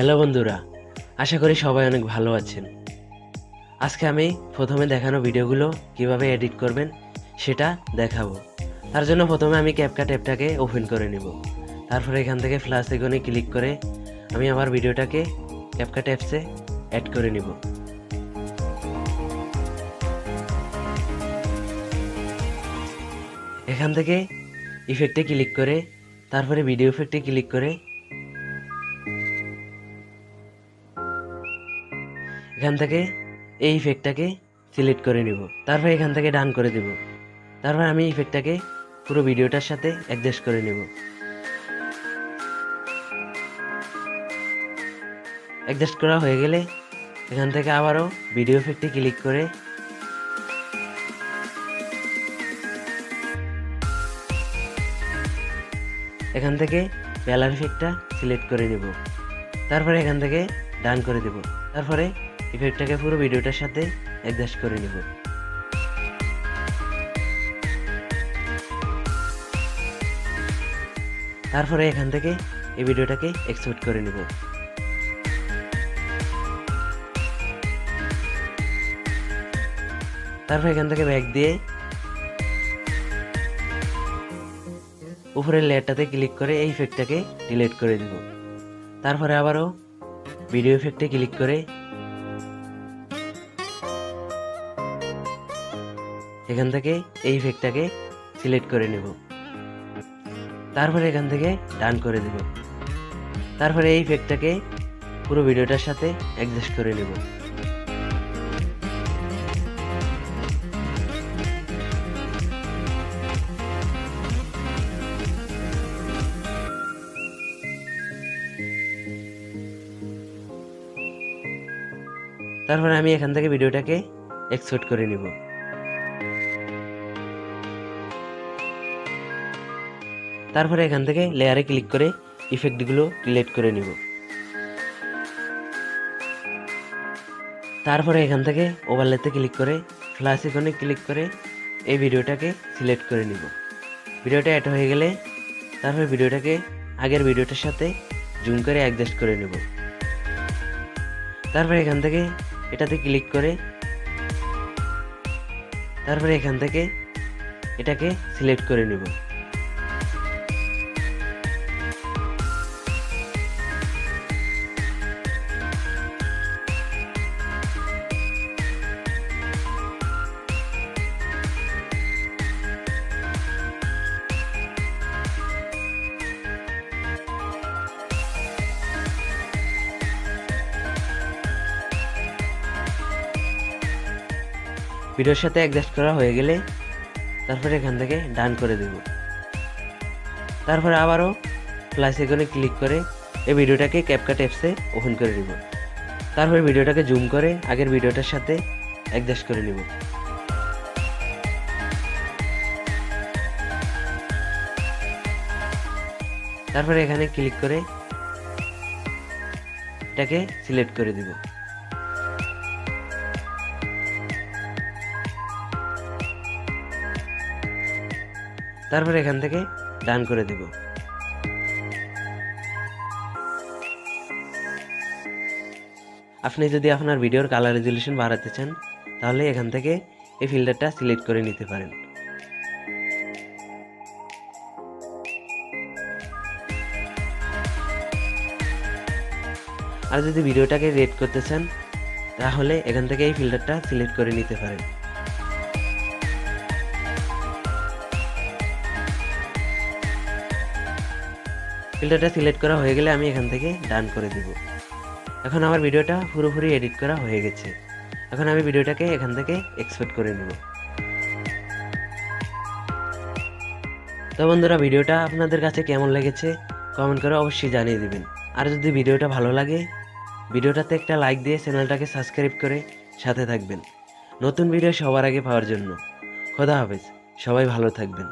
Hello বন্ধুরা, আশা করি সবাই অনেক ভালো আছেন। আজকে আমি প্রথমে দেখানো ভিডিওগুলো কিভাবে এডিট করবেন সেটা দেখাবো। তার জন্য প্রথমে আমি ক্যাপকাট অ্যাপটাকে ওপেন করে নেব। তারপরে এখান থেকে প্লাস আইকনে ক্লিক করে আমি আমার ভিডিওটাকে ক্যাপকাট অ্যাপসে অ্যাড করে নিব। এখান থেকে ইফেক্টে ক্লিক করে তারপরে ভিডিও ইফেক্টে ক্লিক করে এখান থেকে এই ইফেক্টটাকে সিলেক্ট করে নিব। তারপর এখান থেকে ডান করে দেব। তারপর আমি ইফেক্টটাকে পুরো ভিডিওটার সাথে অ্যাডজাস্ট করে নেব। অ্যাডজাস্ট করা হয়ে গেলে এখান থেকে আবারও ভিডিও ইফেক্টে ক্লিক করে এখান থেকে প্যালার ইফেক্টটা সিলেক্ট করে নেব। তারপরে এখান থেকে ডান করে দেব। তারপরে ইফেক্টটাকে পুরো ভিডিওটার সাথে অ্যাডজাস্ট করে নেব। তারপরে এখান থেকে এই ভিডিওটাকে এক্সপোর্ট করে নেব। তারপর এখান থেকে ব্যাক দিয়ে উপরের লেয়ারটাতে ক্লিক করে এই ইফেক্টটাকে ডিলিট করে দেব। তারপরে আবারও ভিডিও ইফেক্টে ক্লিক করে এখান থেকে এই ইফেক্টটাকে সিলেক্ট করে নেব। তারপরে এখান থেকে ডান করে দেব। তারপরে এই ইফেক্টটাকে পুরো ভিডিওটার সাথে অ্যাডজাস্ট করে নেব। তারপরে আমি এখান থেকে ভিডিওটাকে এক্সপোর্ট করে নিব। তারপরে এখান থেকে লেয়ারে ক্লিক করে ইফেক্টগুলো ডিলিট করে নিব। তারপরে এখান থেকে ওভারলেতে ক্লিক করে প্লাস আইকনে ক্লিক করে এই ভিডিওটাকে সিলেক্ট করে নিব। ভিডিওটা অ্যাড হয়ে গেলে তারপরে ভিডিওটাকে আগের ভিডিওটার সাথে জুম করে অ্যাডজাস্ট করে নেব। তারপরে এখান থেকে এটাতে ক্লিক করে তারপরে এখান থেকে এটাকে সিলেক্ট করে নেব। ভিডিওর সাথে অ্যাডজাস্ট করা হয়ে গেলে তারপরে এখান থেকে ডান করে দেব। তারপরে আবারও প্লাস আইকনে ক্লিক করে এই ভিডিওটাকে ক্যাপকাট অ্যাপসে ওপেন করে নিব। তারপরে ভিডিওটাকে জুম করে আগের ভিডিওটার সাথে অ্যাডজাস্ট করে নিব। তারপরে এখানে ক্লিক করে এটাকে সিলেক্ট করে দিব। তারপরে এখান থেকে ডান করে দেব। আপনি যদি আপনার ভিডিওর কালার রেজুলেশন বাড়াতে চান তাহলে এখান থেকে এই ফিল্টারটা সিলেক্ট করে নিতে পারেন। আর যদি ভিডিওটাকে রেড করতে চান তাহলে এখান থেকে এই ফিল্টারটা সিলেক্ট করে নিতে পারেন। ফিল্টারটা সিলেক্ট করা হয়ে গেলে আমি এখান থেকে ডান করে দিব। এখন আমার ভিডিওটা পুরোপুরি এডিট করা হয়ে গেছে। এখন আমি ভিডিওটাকে এখান থেকে এক্সপোর্ট করে নেব। তো বন্ধুরা, ভিডিওটা আপনাদের কাছে কেমন লেগেছে কমেন্ট করে অবশ্যই জানিয়ে দিবেন। আর যদি ভিডিওটা ভালো লাগে ভিডিওটাতে একটা লাইক দিয়ে চ্যানেলটাকে সাবস্ক্রাইব করে সাথে থাকবেন নতুন ভিডিও সবার আগে পাওয়ার জন্য। খোদা হাফেজ, সবাই ভালো থাকবেন।